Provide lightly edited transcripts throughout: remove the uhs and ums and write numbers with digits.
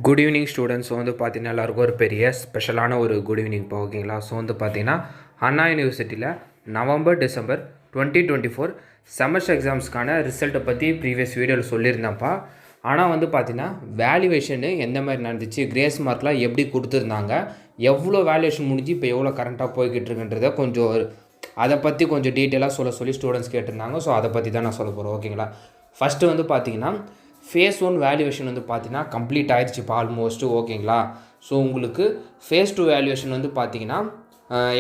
Good evening students. வந்து பார்த்தீங்கன்னா எல்லாருக்கும் ஒரு பெரிய ஸ்பெஷலான ஒரு குட் ஈவினிங் இப்போ ஓகேங்களா. ஸோ வந்து பார்த்தீங்கன்னா அண்ணா யூனிவர்சிட்டியில் நவம்பர் டிசம்பர் 2024 செமஸ்டர் எக்ஸாம்ஸ்க்கான ரிசல்ட்டை பற்றி ப்ரீவியஸ் வீடியோவில் சொல்லியிருந்தேன்ப்பா. ஆனால் வந்து பார்த்தீங்கன்னா வேல்யூவேஷனு எந்த மாதிரி நடந்துச்சு, கிரேஸ் மார்க்லாம் எப்படி கொடுத்துருந்தாங்க, எவ்வளோ வேல்யூவேஷன் முடிஞ்சு இப்போ எவ்வளோ கரண்ட்டாக போய்கிட்டு இருக்குன்றதை கொஞ்சம் அதை பற்றி கொஞ்சம் டீட்டெயிலாக சொல்லி ஸ்டூடெண்ட்ஸ் கேட்டிருந்தாங்க. ஸோ அதை பற்றி தான் நான் சொல்ல போகிறேன் ஓகேங்களா. ஃபஸ்ட்டு வந்து பார்த்தீங்கன்னா ஃபேஸ் 1 வேல்யூவேஷன் வந்து பார்த்தீங்கன்னா கம்ப்ளீட் ஆகிடுச்சுப்பா ஆல்மோஸ்ட்டு ஓகேங்களா. ஸோ உங்களுக்கு ஃபேஸ் 2 வேல்யூவேஷன் வந்து பார்த்தீங்கன்னா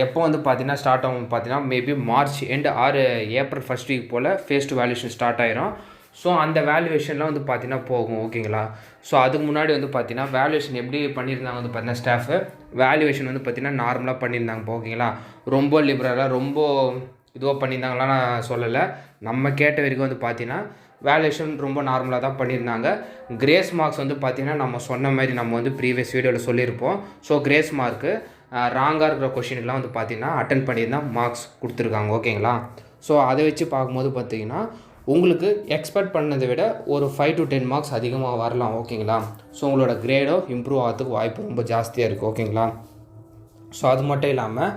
எப்போ வந்து பார்த்தீங்கன்னா ஸ்டார்ட் ஆகும் பார்த்தீங்கன்னா maybe March end or April first week போல் ஃபேஸ் 2 வேல்யூவேஷன் ஸ்டார்ட் ஆயிரும். ஸோ அந்த வேல்யூவேஷன்லாம் வந்து பார்த்தீங்கன்னா போகும் ஓகேங்களா. ஸோ அதுக்கு முன்னாடி வந்து பார்த்தீங்கன்னா வேல்யூவேஷன் எப்படி பண்ணியிருந்தாங்க வந்து பார்த்தீங்கன்னா ஸ்டாஃபு வேல்யூவேஷன் வந்து பார்த்தீங்கன்னா நார்மலாக பண்ணியிருந்தாங்க ஓகேங்களா. ரொம்ப லிபரலாக ரொம்ப இதுவாக பண்ணியிருந்தாங்களாம் நான் சொல்லலை. நம்ம கேட்ட வரைக்கும் வந்து பார்த்தீங்கன்னா வேல்யூவேஷன் ரொம்ப நார்மலாக தான் பண்ணியிருந்தாங்க. கிரேஸ் மார்க்ஸ் வந்து பார்த்திங்கன்னா நம்ம சொன்ன மாதிரி நம்ம வந்து ப்ரீவியஸ் வீடியோவில் சொல்லியிருப்போம். ஸோ கிரேஸ் மார்க்கு ராங்காக இருக்கிற கொஷினுக்கெலாம் வந்து பார்த்திங்கன்னா அட்டன் பண்ணியிருந்தால் மார்க்ஸ் கொடுத்துருக்காங்க ஓகேங்களா. ஸோ அதை வச்சு பார்க்கும்போது பார்த்திங்கன்னா உங்களுக்கு எக்ஸ்பெக்ட் பண்ணதை விட ஒரு 5 to 10 மார்க்ஸ் அதிகமாக வரலாம் ஓகேங்களா. ஸோ உங்களோட கிரேடோ இம்ப்ரூவ் ஆகிறதுக்கு வாய்ப்பு ரொம்ப ஜாஸ்தியாக இருக்குது ஓகேங்களா. ஸோ அது மட்டும் இல்லாமல்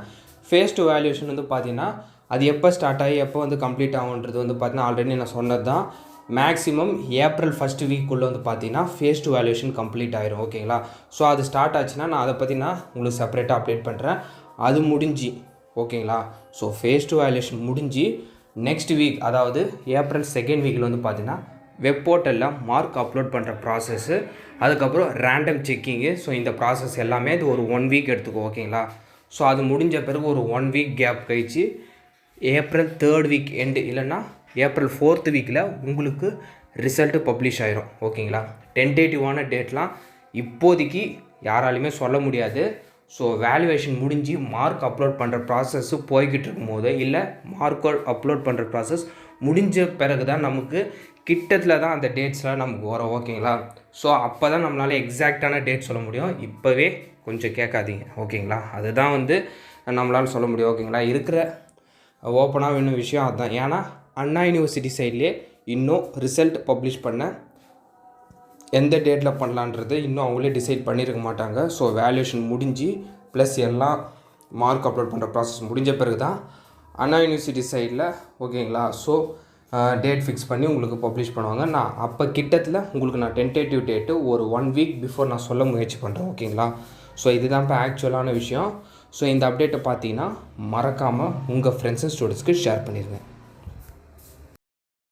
ஃபேஸ் 2 வேல்யூவேஷன் வந்து பார்த்திங்கன்னா அது எப்போ ஸ்டார்ட் ஆகி எப்போ வந்து கம்ப்ளீட் ஆகுன்றது வந்து பார்த்திங்கன்னா ஆல்ரெடி நான் சொன்னது தான். மேக்ஸிமம் ஏப்ரல் ஃபஸ்ட் வீக்குள்ளே வந்து பார்த்தீங்கன்னா ஃபேஸ் 2 வேல்யூவேஷன் கம்ப்ளீட் ஆயிரும் ஓகேங்களா. ஸோ அது ஸ்டார்ட் ஆச்சுன்னா நான் அதை பற்றி நான் உங்களுக்கு செப்பரேட்டாக அப்டேட் பண்ணுறேன். அது முடிஞ்சு ஓகேங்களா. ஸோ ஃபேஸ் 2 வேல்யூவேஷன் முடிஞ்சு நெக்ஸ்ட் வீக் அதாவது ஏப்ரல் செகண்ட் வீக்கில் வந்து பார்த்தீங்கன்னா வெப் போர்ட்டலில் மார்க் அப்லோட் பண்ணுற ப்ராசஸ்ஸு, அதுக்கப்புறம் ரேண்டம் செக்கிங்கு. ஸோ இந்த ப்ராசஸ் எல்லாமே இது ஒரு 1 வீக் எடுத்துக்கோ ஓகேங்களா. ஸோ அது முடிஞ்ச பிறகு ஒரு 1 வீக் கேப் கழிச்சு ஏப்ரல் 3rd வீக் எண்டு இல்லைன்னா ஏப்ரல் 4th வீக்கில் உங்களுக்கு ரிசல்ட்டு பப்ளிஷ் ஆயிரும் ஓகேங்களா. டென்டேட்டிவான டேட்லாம் இப்போதைக்கு யாராலையுமே சொல்ல முடியாது. ஸோ வேல்யூவேஷன் முடிஞ்சு மார்க் அப்லோட் பண்ணுற ப்ராசஸ்ஸு போய்கிட்டு இருக்கும்போது இல்லை மார்க் அப்லோட் பண்ணுற ப்ராசஸ் முடிஞ்ச பிறகு தான் நமக்கு கிட்டத்தில் தான் அந்த டேட்ஸ்லாம் நமக்கு வரும் ஓகேங்களா. ஸோ அப்போ தான் நம்மளால் எக்ஸாக்டான டேட் சொல்ல முடியும். இப்போவே கொஞ்சம் கேட்காதீங்க ஓகேங்களா. அதுதான் வந்து நம்மளால் சொல்ல முடியும் ஓகேங்களா. இருக்கிற ஓப்பனாக இன்னும் விஷயம் அதுதான். ஏன்னா அண்ணா யூனிவர்சிட்டி சைட்லேயே இன்னும் ரிசல்ட் பப்ளிஷ் பண்ண எந்த டேட்டில் பண்ணலான்றது இன்னும் அவங்களே டிசைட் பண்ணியிருக்க மாட்டாங்க. ஸோ வேல்யூவேஷன் முடிஞ்சு ப்ளஸ் எல்லாம் மார்க் அப்லோட் பண்ணுற ப்ராசஸ் முடிஞ்ச பிறகு தான் அண்ணா யூனிவர்சிட்டி சைடில் ஓகேங்களா. ஸோ டேட் ஃபிக்ஸ் பண்ணி உங்களுக்கு பப்ளிஷ் பண்ணுவாங்க. நான் அப்போ கிட்டத்தில் உங்களுக்கு நான் டென்டேட்டிவ் டேட்டு ஒரு 1 வீக் பிஃபோர் நான் சொல்ல முயற்சி பண்ணுறேன் ஓகேங்களா. ஸோ இதுதான் இப்போ ஆக்சுவலான விஷயம். ஸோ இந்த அப்டேட்டை பார்த்தீங்கன்னா மறக்காமல் உங்கள் ஃப்ரெண்ட்ஸ் அண்ட் ஸ்டூடெண்ட்ஸ்க்கு ஷேர் பண்ணிடுங்க.